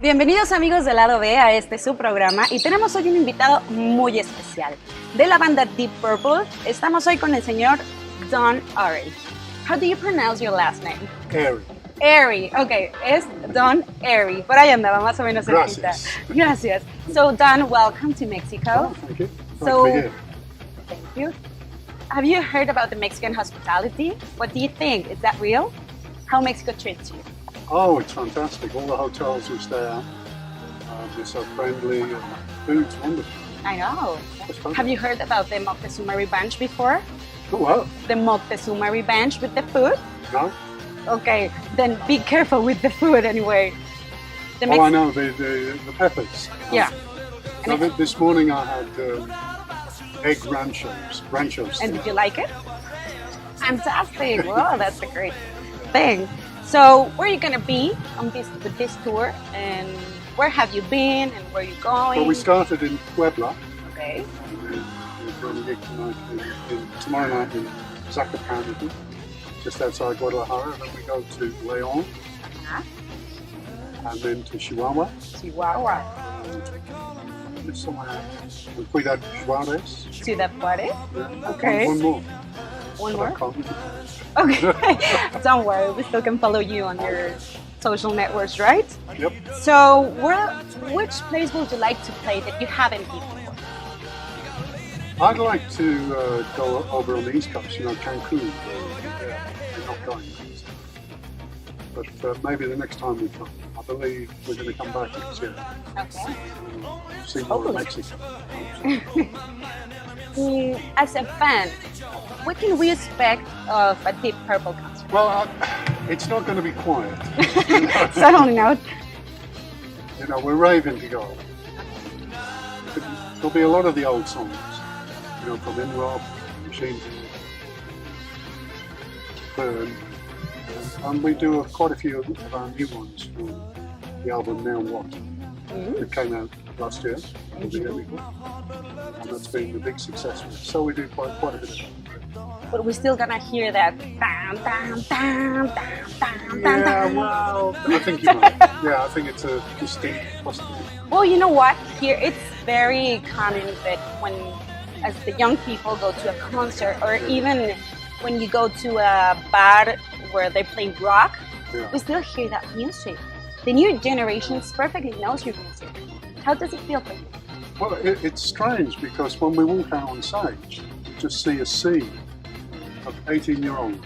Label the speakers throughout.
Speaker 1: Bienvenidos amigos del lado B a este su programa y tenemos hoy un invitado muy especial. De la banda Deep Purple, estamos hoy con el señor Don Airey. How do you pronounce your last name?
Speaker 2: Airey.
Speaker 1: Airey, ok, es Don Airey. Por ahí andaba más o menos cerquita. Gracias. So Don, welcome to Mexico.
Speaker 2: Oh, thank you.
Speaker 1: So,
Speaker 2: Nice to be here.
Speaker 1: thank you. Have you heard about the Mexican hospitality? What do you think? Is that real? How Mexico treats you?
Speaker 2: Oh, it's fantastic. All the hotels we stay at, they're so friendly and food's wonderful.
Speaker 1: I know.
Speaker 2: It's fun.
Speaker 1: Have you heard about the Moctezuma Revenge before?
Speaker 2: Oh, wow.
Speaker 1: The Moctezuma Revenge with the food?
Speaker 2: No?
Speaker 1: Okay, then be careful with the food anyway. The
Speaker 2: I know, the peppers.
Speaker 1: Yeah.
Speaker 2: So this morning I had egg ranchos.
Speaker 1: And did you like it? Fantastic. Well, that's a great thing. So, where are you going to be on with this tour? And where have you been and where are you going?
Speaker 2: Well, we started in Puebla.
Speaker 1: Okay.
Speaker 2: And then we're doing a gig tomorrow night in Zacatecas, just outside Guadalajara. Then we go to León,
Speaker 1: Uh-huh.
Speaker 2: and then to Chihuahua.
Speaker 1: Chihuahua.
Speaker 2: There's somewhere else. Ciudad Juarez.
Speaker 1: Ciudad Juarez.
Speaker 2: Yeah.
Speaker 1: Okay.
Speaker 2: One more.
Speaker 1: One
Speaker 2: But I
Speaker 1: more?
Speaker 2: can't.
Speaker 1: Okay. Don't worry, we still can follow you on your social networks, right?
Speaker 2: Yep.
Speaker 1: So, which place would you like to play that you haven't been before?
Speaker 2: I'd like to go over on the East Coast, Cancun. Yeah, we're not going. But maybe the next time we come. I believe we're going to come back next year.
Speaker 1: Okay.
Speaker 2: See more of Mexico.
Speaker 1: As a fan, what can we expect of a Deep Purple concert?
Speaker 2: Well, it's not going to be quiet.
Speaker 1: Certainly not.
Speaker 2: We're raving to go. There'll be a lot of the old songs, from In Rock, Machine Head, Burn, and we do quite a few of our new ones from the album Now What, that came out last year, or the year before, and that's been a big success for us. So we do quite a bit of that.
Speaker 1: But we're still gonna hear that bam, bam, bam, bam, bam, bam,
Speaker 2: Yeah,
Speaker 1: bam.
Speaker 2: well, I think you might. Yeah, I think it's a distinct possibility.
Speaker 1: Well, you know what? Here it's very common that as the young people go to a concert, or even when you go to a bar where they play rock,
Speaker 2: Yeah.
Speaker 1: we still hear that music. The new generation perfectly knows your music. How does it feel for you?
Speaker 2: Well, it's strange because when we walk out on stage, you just see a sea of 18-year-olds.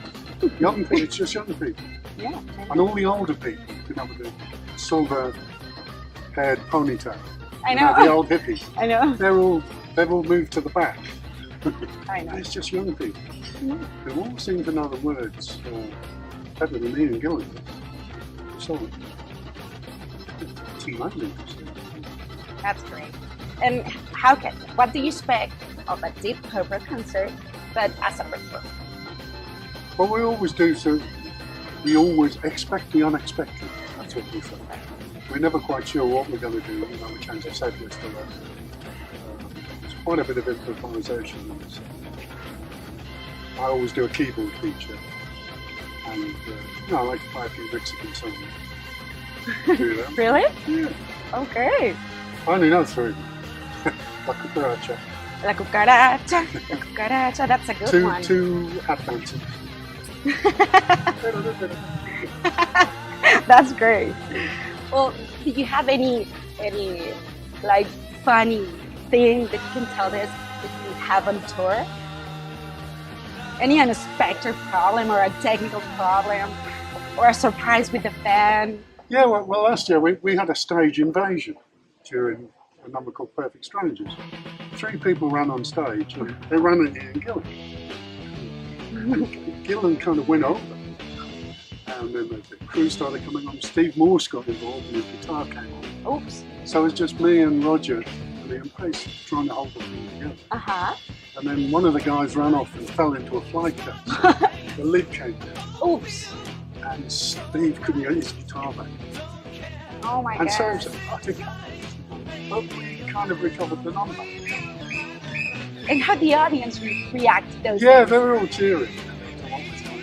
Speaker 2: Young people, it's just young people.
Speaker 1: Yeah.
Speaker 2: And all the older people, with the silver-haired ponytail.
Speaker 1: I know.
Speaker 2: The old hippies.
Speaker 1: I know.
Speaker 2: They've all moved to the back.
Speaker 1: I know.
Speaker 2: It's just young people who all seem to know the words better than me and Gillen. So, it's amazing.
Speaker 1: That's great. And what do you expect of a Deep Purple concert, but as a performer?
Speaker 2: Well, we always do, so we always expect the unexpected. That's what we say. We're never quite sure what we're going to do. We change our set list a lot. There's quite a bit of improvisation. I always do a keyboard feature. And I like to play a few Mexican songs. Do that.
Speaker 1: Really?
Speaker 2: Yeah.
Speaker 1: Okay.
Speaker 2: I only know three. La Cucaracha.
Speaker 1: La cucaracha, la cucaracha, that's a good one.
Speaker 2: Two hat dancers.
Speaker 1: That's great. Well, do you have any like funny thing that you can tell us that you have on tour? Any unexpected problem or a technical problem or a surprise with the fan?
Speaker 2: Yeah, well last year we had a stage invasion during a number called Perfect Strangers. 3 people ran on stage and they ran at Ian Gillan. And Gillan kind of went over. And then the crew started coming on. Steve Morse got involved and his guitar came on.
Speaker 1: Oops.
Speaker 2: So it was just me and Roger and Ian Pace trying to hold the thing together.
Speaker 1: Uh-huh.
Speaker 2: And then one of the guys ran off and fell into a flight case. The lid came down.
Speaker 1: Oops.
Speaker 2: And Steve couldn't get his guitar back.
Speaker 1: Oh my
Speaker 2: And
Speaker 1: God.
Speaker 2: so it was a utter chaos. But we kind of recovered the number.
Speaker 1: And how the audience react to those
Speaker 2: Yeah,
Speaker 1: things?
Speaker 2: they were all cheering.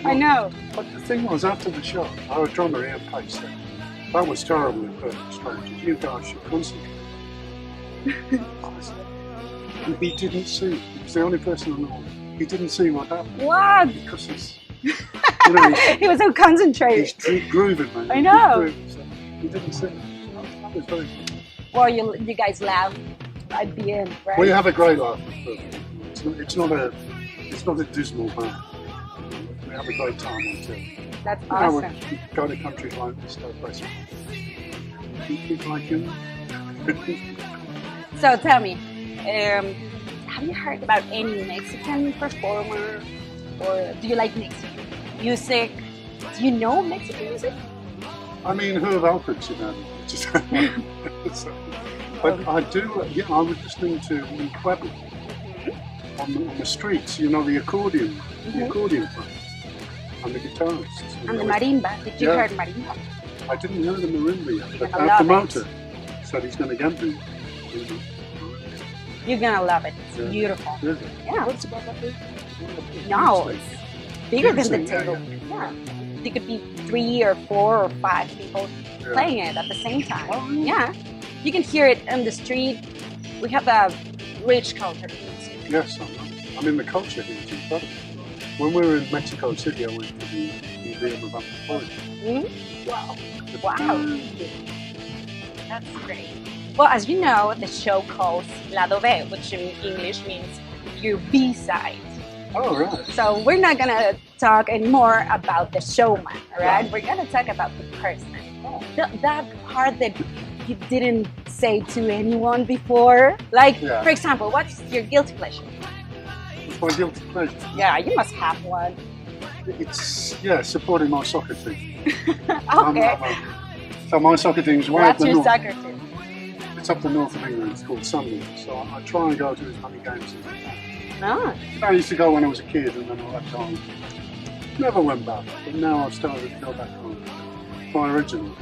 Speaker 1: I know.
Speaker 2: But the thing was, after the show, our drummer Ian Pace said, That was terrible in Perfect Strangers. You guys should concentrate. And he didn't see. He was the only person I know. He didn't see what happened.
Speaker 1: What?
Speaker 2: Because he's, you know,
Speaker 1: He was so concentrated.
Speaker 2: he's grooving, man.
Speaker 1: I know.
Speaker 2: He didn't see. That was very good.
Speaker 1: Well, you guys laughed at the end, right?
Speaker 2: We have a great laugh. It's not a dismal band. We have a great time on tour.
Speaker 1: That's
Speaker 2: You know,
Speaker 1: awesome.
Speaker 2: we go to countries like this, go places. People like you.
Speaker 1: So tell me, have you heard about any Mexican performer, or do you like Mexican music? Do you know Mexican music?
Speaker 2: I mean, who have opened, you know? But I do, yeah, I was listening to Quieren on the streets, you know, the accordion player, and the guitarist.
Speaker 1: And the marimba. Did you hear marimba?
Speaker 2: I didn't know the marimba yet, but
Speaker 1: You're gonna
Speaker 2: our
Speaker 1: love
Speaker 2: promoter said he's going to get me.
Speaker 1: You're gonna love it. It's beautiful.
Speaker 2: Is it?
Speaker 1: Yeah.
Speaker 2: What's about that big?
Speaker 1: No, it's bigger than the
Speaker 2: Huge thing,
Speaker 1: table. Yeah. There could be 3 or 4 or 5 people playing it at the same time.
Speaker 2: Oh,
Speaker 1: Yeah. You can hear it on the street. We have a rich culture in music.
Speaker 2: Yes, I mean the culture here is incredible. When we were in Mexico City, I went to the Museum of Anthropology.
Speaker 1: Wow. Wow. That's great. Well, as you know, the show calls Lado B, which in English means your B-side.
Speaker 2: Oh, right.
Speaker 1: So we're not going to talk anymore about the showman, all right? We're going to talk about the person. That part that you didn't say to anyone before. Like, for example, what's your guilty pleasure?
Speaker 2: It's my guilty pleasure.
Speaker 1: Yeah, you must have one.
Speaker 2: It's, supporting my soccer team.
Speaker 1: Okay.
Speaker 2: So my soccer team's way up
Speaker 1: What's
Speaker 2: the
Speaker 1: your
Speaker 2: north.
Speaker 1: soccer team?
Speaker 2: It's up the north of England. It's called Sunderland. So I try and go to as many games as I can.
Speaker 1: Ah,
Speaker 2: I used to go when I was a kid, and then I left home. Never went back, but now I've started to go back home. My original.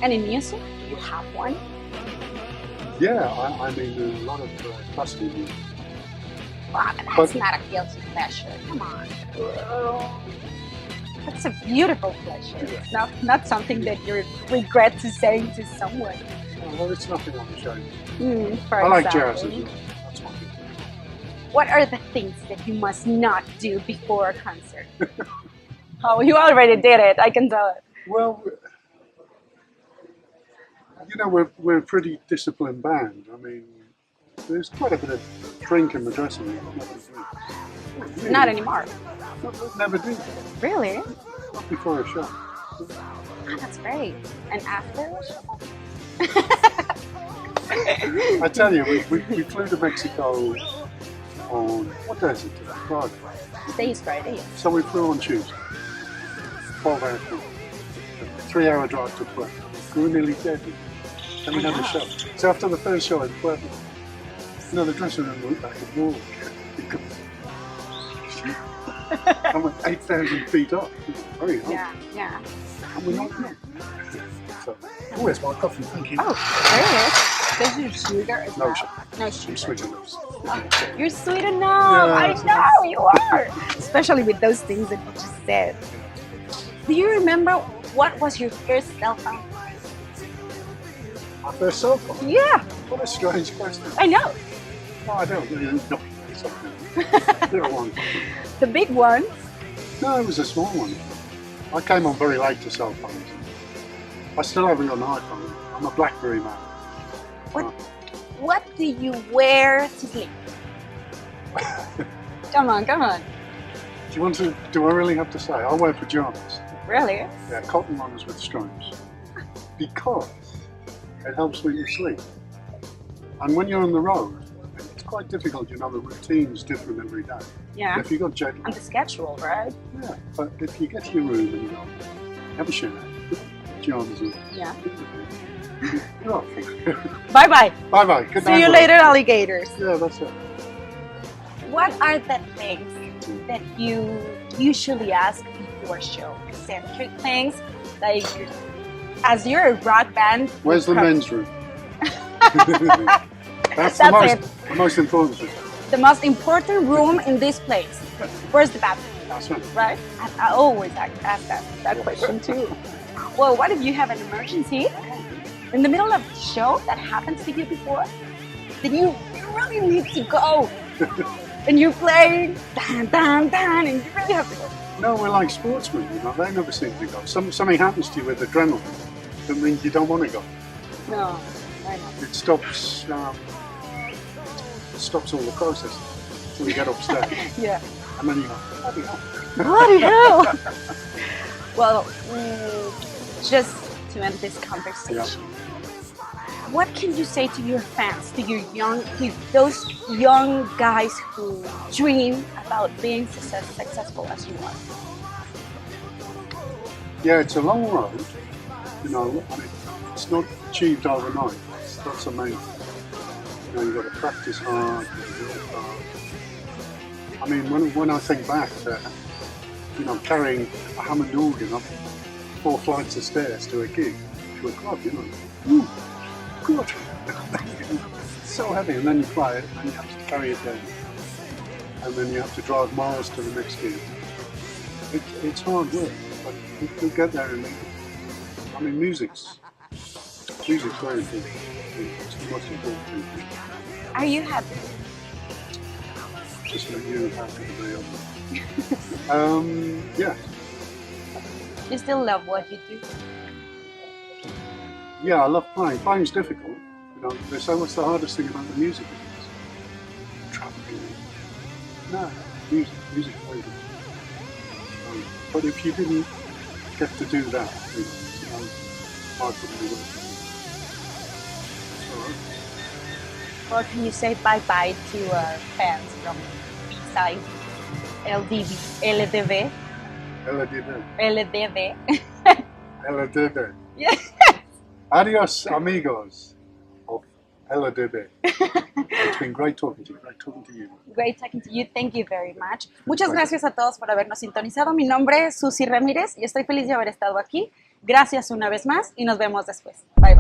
Speaker 1: and in music, do you have one?
Speaker 2: Yeah, I mean a lot of classical music.
Speaker 1: Wow, that's not a guilty pleasure. Come on. That's a beautiful pleasure. It's not something that you regret to say to someone.
Speaker 2: Well, it's nothing on the show.
Speaker 1: For
Speaker 2: I like
Speaker 1: example.
Speaker 2: jazz as well. That's my good.
Speaker 1: What are the things that you must not do before a concert? Oh, you already did it. I can tell it.
Speaker 2: Well, you know, we're a pretty disciplined band. I mean, there's quite a bit of drink in the dressing room.
Speaker 1: Not anymore.
Speaker 2: Never do.
Speaker 1: Really?
Speaker 2: Not before a show.
Speaker 1: Oh, that's great. And after a show?
Speaker 2: I tell you, we flew to Mexico on, what day is it today? Friday.
Speaker 1: Today is Friday.
Speaker 2: So we flew on Tuesday. 12-hour flight. A 3-hour drive to Puerto. We were nearly dead. Then we had a show. So after the first show in Puerto, you know, the dressing room looked like a wall. I went 8,000 feet up. It was very high.
Speaker 1: Yeah.
Speaker 2: And we're not young. So, where's my coffee? Thank you.
Speaker 1: Oh, there it is. Does your sugar as
Speaker 2: No
Speaker 1: well?
Speaker 2: sugar.
Speaker 1: No
Speaker 2: I'm
Speaker 1: sugar.
Speaker 2: sweet enough.
Speaker 1: Oh, you're sweet enough.
Speaker 2: Yeah,
Speaker 1: I
Speaker 2: that's
Speaker 1: know you are. Especially with those things that you just said. Do you remember what was your first cell phone?
Speaker 2: My first cell phone?
Speaker 1: Yeah,
Speaker 2: What a strange question.
Speaker 1: I know.
Speaker 2: No, I don't. No, something. Little one.
Speaker 1: The big one.
Speaker 2: No, it was a small one. I came on very late to cell phones. I still haven't got an iPhone. I'm a BlackBerry man.
Speaker 1: What do you wear to sleep? Come on.
Speaker 2: Do I really have to say? I wear pajamas.
Speaker 1: Really?
Speaker 2: Yeah, cotton ones with stripes. Because it helps me to sleep. And when you're on the road, it's quite difficult, you know, the routine's different every day.
Speaker 1: Yeah.
Speaker 2: If you've got jet
Speaker 1: On
Speaker 2: lag,
Speaker 1: the schedule, right?
Speaker 2: yeah. But if you get to your room and you go, have a shower, pajamas on,
Speaker 1: Yeah.
Speaker 2: you're off.
Speaker 1: Bye-bye.
Speaker 2: Bye-bye. Good
Speaker 1: See
Speaker 2: night,
Speaker 1: you
Speaker 2: love.
Speaker 1: later, alligators.
Speaker 2: Yeah, that's it.
Speaker 1: What are the things that you usually ask before show? Eccentric things, like as you're a rock band.
Speaker 2: Where's the men's room? That's the most important thing.
Speaker 1: The most important room in this place. Where's the bathroom?
Speaker 2: That's it.
Speaker 1: Right? I always ask that question too. Well, what if you have an emergency in the middle of the show that happens to you before? Then you really need to go. And you're playing, dan, dan, dan, and you really have to go.
Speaker 2: No, we're like sportsmen, you know, they never seem to go. Something happens to you with adrenaline, that means you don't want to go.
Speaker 1: No, I know.
Speaker 2: It stops all the process until you get upstairs.
Speaker 1: Yeah.
Speaker 2: And then you go, bloody hell.
Speaker 1: Bloody hell! Well, just to end this conversation, what can you say to your fans, to those young guys who dream about being successful as you are?
Speaker 2: Yeah, it's a long road. You know, I mean, it's not achieved overnight. That's amazing. You know, you've got to practice hard, work hard. I mean, when I think back to, you know, carrying a Hammond organ up 4 flights of stairs to a gig, to a club, you know, ooh, God, it's so heavy, and then you play it, and then you have to carry it down, and then you have to drive miles to the next gig. It's hard work, but you'll get there in the end. I mean, music's very important. It's the most important thing.
Speaker 1: Are you happy?
Speaker 2: Just like you happy to be on. Yeah.
Speaker 1: You still love what you do?
Speaker 2: Yeah, I love playing. Playing's difficult. You know, they say what's the hardest thing about the music is? Traveling. No, music's very good. But if you didn't get to do that, you know, I couldn't do it.
Speaker 1: Or can you say bye-bye to our fans from B-side LDV? LDV. Yes.
Speaker 2: Adios, amigos of LDV. It's been great talking to you. Great talking to you.
Speaker 1: Great talking to you. Thank you very much. Muchas gracias a todos por habernos sintonizado. Mi nombre es Susi Ramírez y estoy feliz de haber estado aquí. Gracias una vez más y nos vemos después. Bye.